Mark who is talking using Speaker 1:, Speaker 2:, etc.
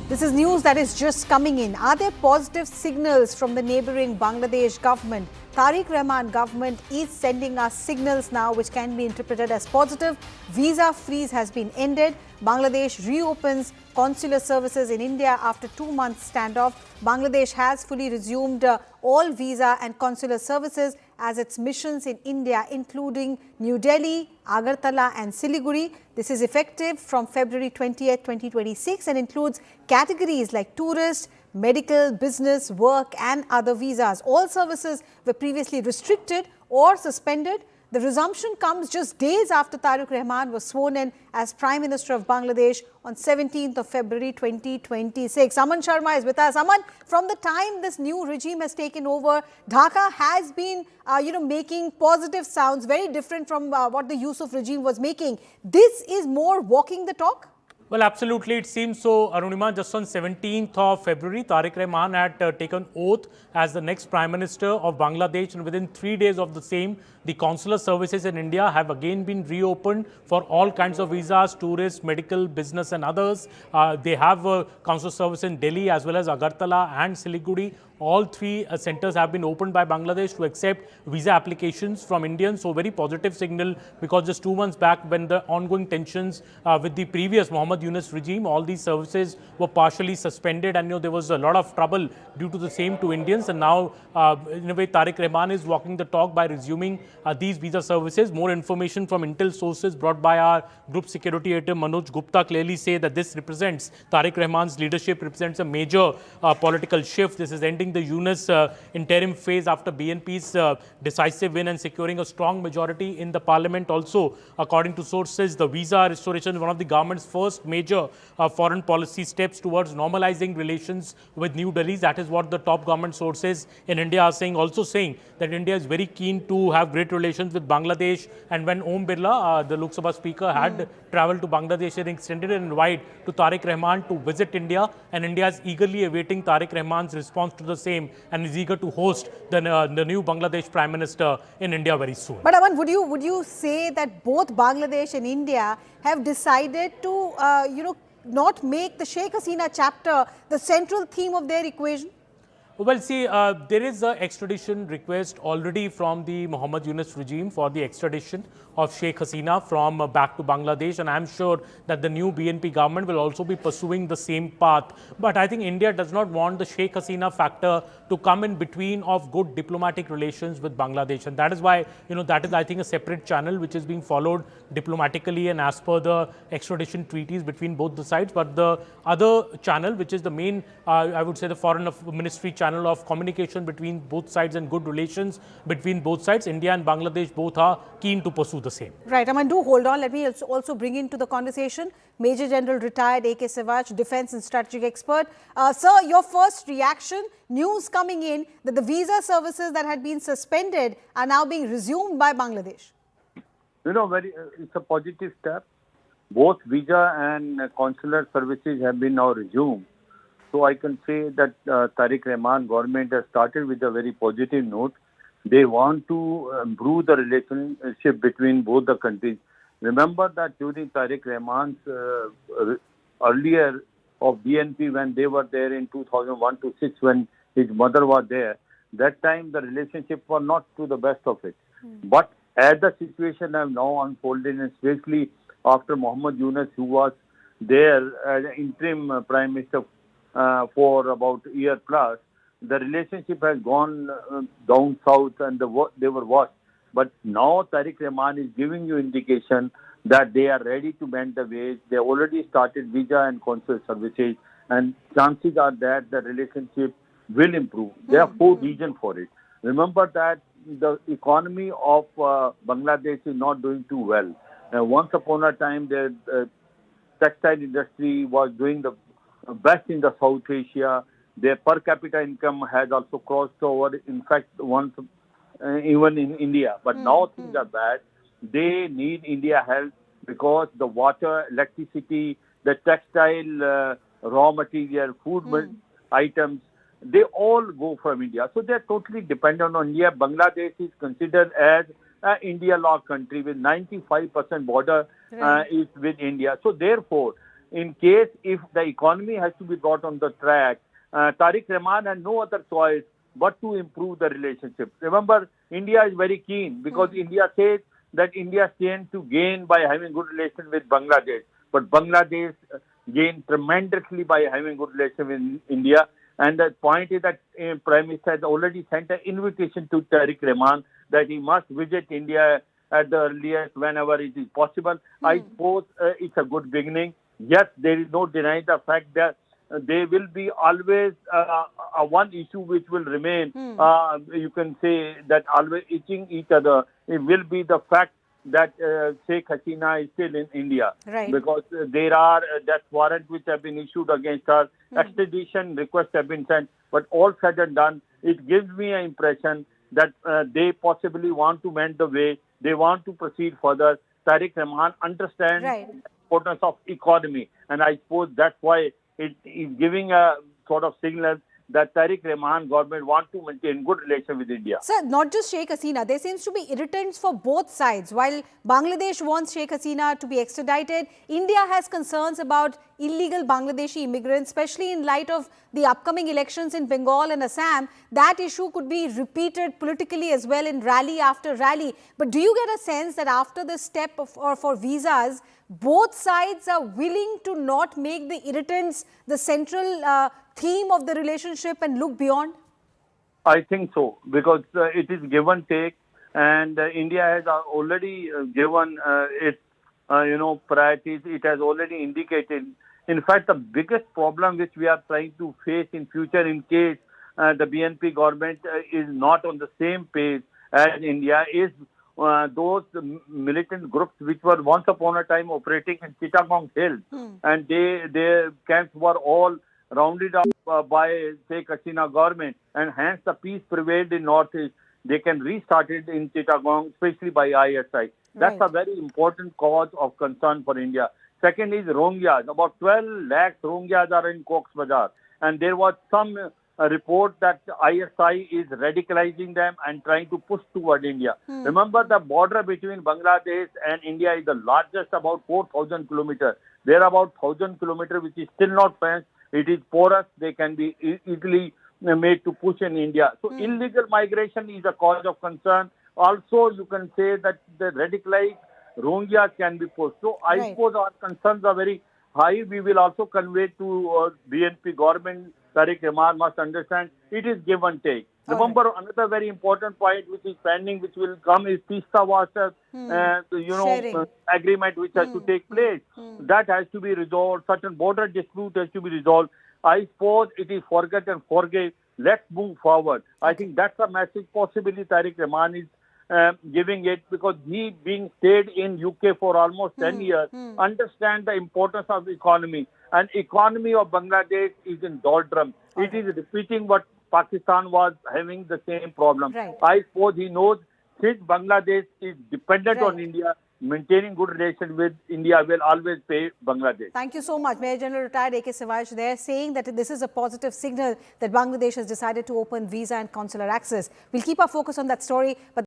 Speaker 1: This is news that is just coming in. Are there positive signals from the neighboring Bangladesh government? Tarique Rahman government is sending us signals now which can be interpreted as positive. Visa freeze has been ended. Bangladesh reopens consular services in India after 2 months standoff. Bangladesh has fully resumed all visa and consular services as its missions in India, including New Delhi, Agartala and Siliguri. This is effective from February 20th, 2026 and includes categories like tourist, medical, business, work and other visas. All services were previously restricted or suspended. The resumption comes just days after Tarique Rahman was sworn in as Prime Minister of Bangladesh on 17th of February 2026. Aman Sharma is with us. Aman, from the time this new regime has taken over, Dhaka has been, making positive sounds, very different from what the Yusuf regime was making. This is more walking the talk?
Speaker 2: Well, absolutely. It seems so. Arunima, just on 17th of February, Tarique Rahman had taken oath as the next Prime Minister of Bangladesh, and within 3 days of the same, the consular services in India have again been reopened for all kinds of visas, tourists, medical, business and others. They have consular service in Delhi as well as Agartala and Siliguri. All three centers have been opened by Bangladesh to accept visa applications from Indians. So very positive signal, because just 2 months back, when the ongoing tensions with the previous Muhammad Yunus regime, all these services were partially suspended, and there was a lot of trouble due to the same to Indians. And now, in a way, Tarique Rahman is walking the talk by resuming these visa services. More information from intel sources brought by our group security editor Manoj Gupta clearly say that this represents, Tarique Rahman's leadership represents a major political shift. This is ending the Yunus interim phase after BNP's decisive win and securing a strong majority in the parliament. Also, according to sources, the visa restoration is one of the government's first major foreign policy steps towards normalizing relations with New Delhi. That is what the top government sources in India are saying. Also saying that India is very keen to have great relations with Bangladesh. And when Om Birla, the Lok Sabha speaker, had traveled to Bangladesh and extended an invite to Tarique Rahman to visit India, and India is eagerly awaiting Tarique Rahman's response to the same and is eager to host the new Bangladesh Prime Minister in India very soon.
Speaker 1: But Aman, would you say that both Bangladesh and India have decided to, not make the Sheikh Hasina chapter the central theme of their equation?
Speaker 2: Well, see, there is an extradition request already from the Muhammad Yunus regime for the extradition of Sheikh Hasina from back to Bangladesh, and I'm sure that the new BNP government will also be pursuing the same path. But I think India does not want the Sheikh Hasina factor to come in between of good diplomatic relations with Bangladesh, and that is why, that is, I think, a separate channel which is being followed diplomatically and as per the extradition treaties between both the sides. But the other channel, which is the main, I would say, the foreign ministry channel of communication between both sides and good relations between both sides, India and Bangladesh both are keen to pursue the same.
Speaker 1: Right, Aman, do hold on. Let me also bring into the conversation Major General retired A.K. Sewach, defense and strategic expert. Sir, your first reaction, news coming in that the visa services that had been suspended are now being resumed by Bangladesh.
Speaker 3: It's a positive step. Both visa and consular services have been now resumed. So I can say that Tarique Rahman government has started with a very positive note. They want to improve the relationship between both the countries. Remember that during Tarique Rahman's earlier of BNP, when they were there in 2001 to 6, when his mother was there, that time the relationship was not to the best of it. But as the situation have now unfolded, especially after Muhammad Yunus, who was there as interim Prime Minister for about a year plus, the relationship has gone down south and they were worse. But now Tarique Rahman is giving you indication that they are ready to bend the ways. They already started visa and consular services, and chances are that the relationship will improve. There are 4 reasons for it. Remember that the economy of Bangladesh is not doing too well. Once upon a time, the textile industry was doing the best in the South Asia. Their per capita income has also crossed over, in fact, once even in India. But now things are bad. They need India help because the water, electricity, the textile, raw material, food items, they all go from India. So they're totally dependent on India. Bangladesh is considered as an India law country with 95% border is with India. So therefore, in case if the economy has to be brought on the track, Tarique Rahman had no other choice but to improve the relationship. Remember, India is very keen because India says that India stands to gain by having good relations with Bangladesh. But Bangladesh gained tremendously by having good relations with India. And the point is that Prime Minister has already sent an invitation to Tarique Rahman that he must visit India at the earliest whenever it is possible. I suppose it's a good beginning. Yes, there is no denying the fact that there will be always one issue which will remain. You can say that always itching each other. It will be the fact that Sheikh Hasina is still in India.
Speaker 1: Right.
Speaker 3: Because there are death warrants which have been issued against her. Extradition requests have been sent. But all said and done, it gives me an impression that they possibly want to mend the way. They want to proceed further. Tarique Rahman understands the importance of economy. And I suppose that's why it is giving a sort of signal that Tarique Rahman government want to maintain good relations with India.
Speaker 1: Sir, not just Sheikh Hasina, there seems to be irritants for both sides. While Bangladesh wants Sheikh Hasina to be extradited, India has concerns about illegal Bangladeshi immigrants, especially in light of the upcoming elections in Bengal and Assam. That issue could be repeated politically as well in rally after rally. But do you get a sense that after this step for visas, both sides are willing to not make the irritants the central theme of the relationship and look beyond?
Speaker 3: I think so, because it is give and take, and India has already given its priorities. It has already indicated. In fact, the biggest problem which we are trying to face in future, in case the BNP government is not on the same page as India, is those militant groups which were once upon a time operating in Chittagong Hills, and their camps were all rounded up by Sheikh Hasina government, and hence the peace prevailed in Northeast. They can restart it in Chittagong, especially by ISI. That's a very important cause of concern for India. Second is Rohingyas. About 12 lakh Rohingyas are in Cox's Bazar, and there was some report that ISI is radicalizing them and trying to push toward India. Remember, the border between Bangladesh and India is the largest, about 4,000 kilometers. There are about 1,000 kilometers which is still not fenced. It is porous. They can be easily made to push in India. So illegal migration is a cause of concern. Also, you can say that the radicalized Rohingyas can be pushed. So I suppose our concerns are very high. We will also convey to BNP government. Tarique Rahman must understand it is give and take. Remember, another very important point which is pending, which will come, is Tista Water, agreement which has to take place. That has to be resolved. Certain border dispute has to be resolved. I suppose it is forget and forgive. Let's move forward. I think that's a message possibly Tarique Rahman is giving it, because he, being stayed in UK for almost 10 years, understand the importance of the economy. And economy of Bangladesh is in doldrum. It is repeating what Pakistan was having the same problem. I suppose he knows since Bangladesh is dependent on India, maintaining good relations with India will always pay Bangladesh.
Speaker 1: Thank you so much. Major General retired A.K. Sivaj there, saying that this is a positive signal that Bangladesh has decided to open visa and consular access. We'll keep our focus on that story. But